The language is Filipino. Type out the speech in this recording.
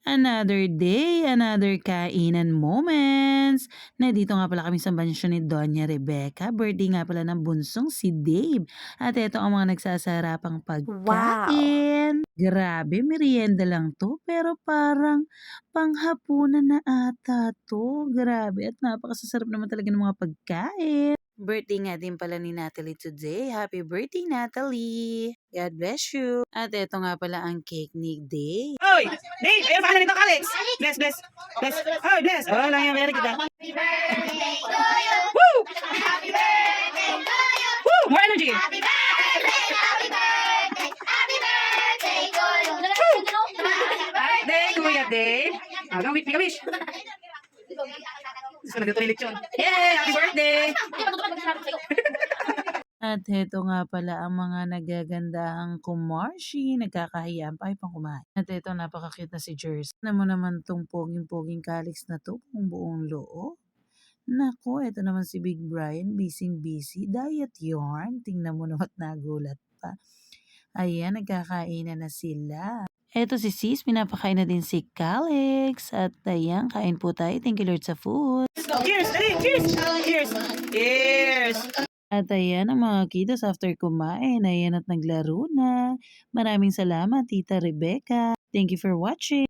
Another day, another kainan moments. Nandito nga pala kami sa bansyon ni Doña Rebecca. Birthday nga pala ng bunsong si Dave. At ito ang mga nagsasarapang Wow! pagkain. Grabe, merienda lang to. Pero parang panghapunan na ata to. Grabe, at napakasasarap naman talaga ng mga pagkain. Birthday nga din pala ni Natalie today. Happy birthday, Natalie! God bless you! At ito nga pala ang cake ni Dave. Oy! Dave! Ayun, paano nito, Alex? Bless, bless. Bless. Oh, bless. Oh, lang yung meron kita. Happy birthday to you. Woo! Happy birthday to you. Woo! More energy. Happy birthday, happy birthday, happy birthday to you. Happy day, Kuya Dave. Ah, go, make a wish. Gusto nagtutuloy leksyon. Yay! Happy birthday! At heto nga pala ang mga nagagandahang kumarshi, nagkakahiyaan pa ay pang kumain. At eto napaka-cute na si Jersey. Ano mo naman tong poging-poging kalix na to, kung buong loob. Nako, eto naman si Big Brian, busy-busy, diet yarn. Tingnan mo naman nagulat pa. Ayan, nagkakainan na sila. Eto si Sis, pinapakain na din si Calix. At ayan, kain po tayo. Thank you Lord sa food. Cheers! Dali! Cheers! Cheers! Cheers! At ayan ang mga kiddos after kumain. Ayan at naglaro na. Maraming salamat, Tita Rebecca. Thank you for watching.